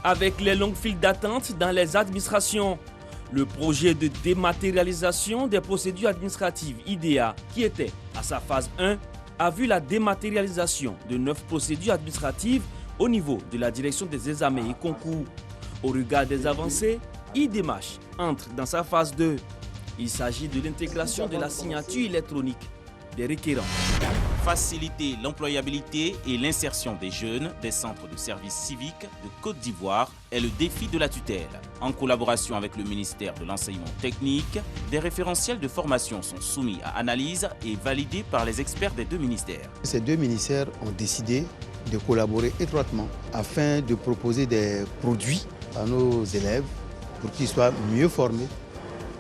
avec les longues files d'attente dans les administrations. Le projet de dématérialisation des procédures administratives IDEA, qui était à sa phase 1, a vu la dématérialisation de 9 procédures administratives au niveau de la direction des examens et concours. Au regard des avancées, IDEMACH entre dans sa phase 2. Il s'agit de l'intégration de la signature électronique des requérants. Faciliter l'employabilité et l'insertion des jeunes des centres de services civiques de Côte d'Ivoire est le défi de la tutelle. En collaboration avec le ministère de l'Enseignement technique, des référentiels de formation sont soumis à analyse et validés par les experts des deux ministères. Ces deux ministères ont décidé de collaborer étroitement afin de proposer des produits à nos élèves pour qu'ils soient mieux formés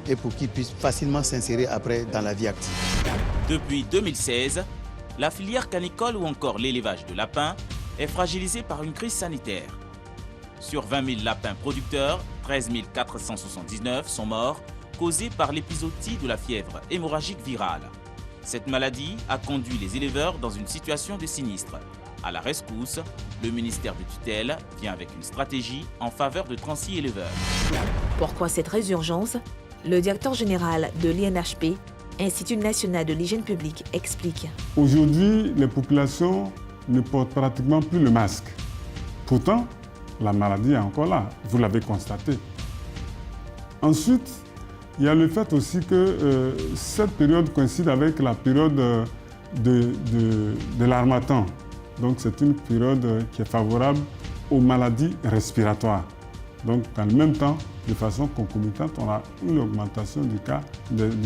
et pour qu'ils puissent facilement s'insérer après dans la vie active. Depuis 2016, la filière canicole ou encore l'élevage de lapins est fragilisée par une crise sanitaire. Sur 20 000 lapins producteurs, 13 479 sont morts, causés par l'épizootie de la fièvre hémorragique virale. Cette maladie a conduit les éleveurs dans une situation de sinistre. À la rescousse, le ministère de tutelle vient avec une stratégie en faveur de 36 éleveurs. Pourquoi cette résurgence? Le directeur général de l'INHP, Institut national de l'hygiène publique, explique. Aujourd'hui, les populations ne portent pratiquement plus le masque. Pourtant, la maladie est encore là, vous l'avez constaté. Ensuite, il y a le fait aussi que cette période coïncide avec la période de l'harmattan. Donc c'est une période qui est favorable aux maladies respiratoires. Donc en même temps, de façon concomitante, on a une augmentation du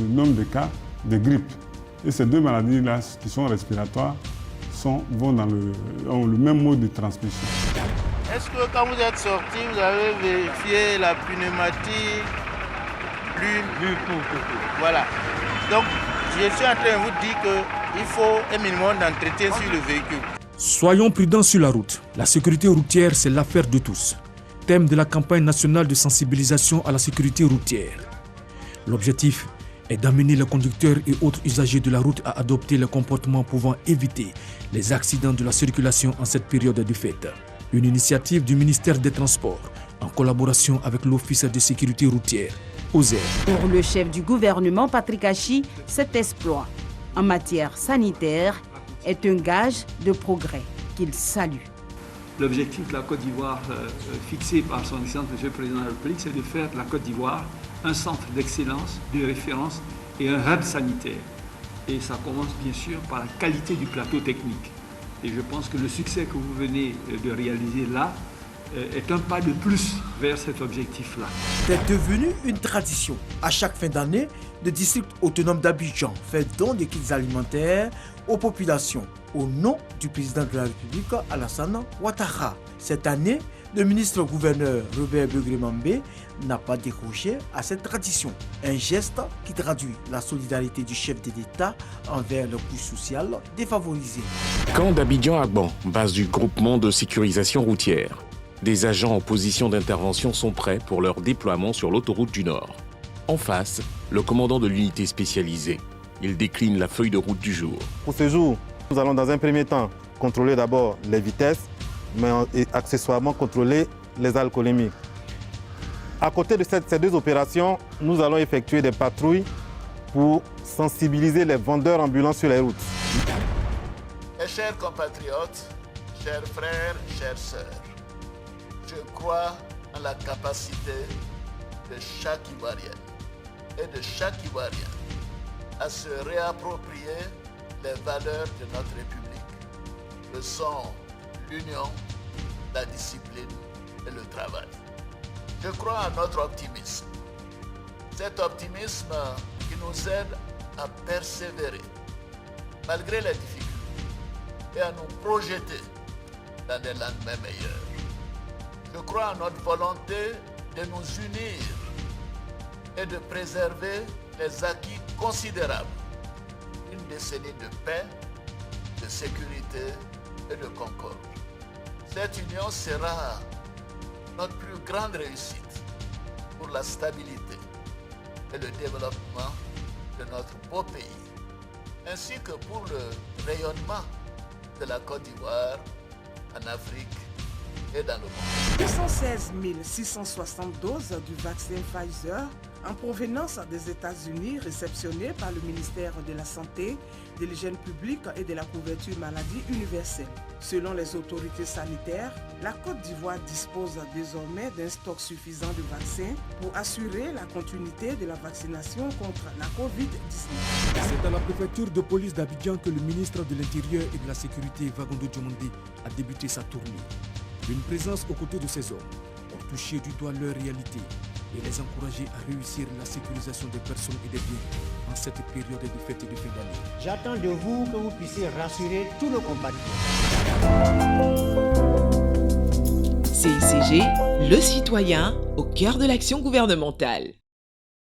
nombre de cas de grippe. Et ces deux maladies-là, qui sont respiratoires, ont le même mode de transmission. Est-ce que quand vous êtes sorti, vous avez vérifié la pneumatique, voilà. Donc, je suis en train de vous dire qu'il faut un minimum d'entretien sur le véhicule. Soyons prudents sur la route. La sécurité routière, c'est l'affaire de tous. Thème de la campagne nationale de sensibilisation à la sécurité routière. L'objectif est d'amener les conducteurs et autres usagers de la route à adopter les comportements pouvant éviter les accidents de la circulation en cette période de fête. Une initiative du ministère des Transports en collaboration avec l'Office de sécurité routière, OSER. Pour le chef du gouvernement, Patrick Hachi, cet exploit en matière sanitaire est un gage de progrès qu'il salue. L'objectif de la Côte d'Ivoire fixé par son Excellence M. le Président de la République, c'est de faire de la Côte d'Ivoire un centre d'excellence, de référence et un hub sanitaire. Et ça commence bien sûr par la qualité du plateau technique. Et je pense que le succès que vous venez de réaliser là est un pas de plus vers cet objectif-là. C'est devenu une tradition. À chaque fin d'année, le district autonome d'Abidjan fait don de kits alimentaires aux populations au nom du président de la République, Alassane Ouattara. Cette année, le ministre-gouverneur Robert Begré-Mambé n'a pas décroché à cette tradition. Un geste qui traduit la solidarité du chef de l'État envers le couche sociale défavorisée. Camp d'Abidjan à Ban, base du groupement de sécurisation routière. Des agents en position d'intervention sont prêts pour leur déploiement sur l'autoroute du Nord. En face, le commandant de l'unité spécialisée. Il décline la feuille de route du jour. Pour ce jour, nous allons dans un premier temps contrôler d'abord les vitesses, mais accessoirement contrôler les alcoolémies. À côté de ces deux opérations, nous allons effectuer des patrouilles pour sensibiliser les vendeurs ambulants sur les routes. Mes chers compatriotes, chers frères, chères sœurs, je crois en la capacité de chaque Ivoirien et de chaque Ivoirien à se réapproprier les valeurs de notre République, que sont l'union, la discipline et le travail. Je crois en notre optimisme. Cet optimisme qui nous aide à persévérer malgré les difficultés et à nous projeter dans des lendemains meilleurs. Je crois en notre volonté de nous unir et de préserver les acquis considérables. Une décennie de paix, de sécurité et de concorde. Cette union sera notre plus grande réussite pour la stabilité et le développement de notre beau pays, ainsi que pour le rayonnement de la Côte d'Ivoire en Afrique et dans le monde. 216 660 doses du vaccin Pfizer en provenance des États-Unis réceptionnées par le ministère de la Santé, de l'Hygiène publique et de la couverture maladie universelle. Selon les autorités sanitaires, la Côte d'Ivoire dispose désormais d'un stock suffisant de vaccins pour assurer la continuité de la vaccination contre la COVID-19. C'est à la préfecture de police d'Abidjan que le ministre de l'Intérieur et de la Sécurité, Vagondo Diomandé, a débuté sa tournée. Une présence aux côtés de ces hommes ont touché du doigt leur réalité et les encourager à réussir la sécurisation des personnes et des biens en cette période de fête et de fin d'année. J'attends de vous que vous puissiez rassurer tous nos compatriotes. CICG, le citoyen au cœur de l'action gouvernementale.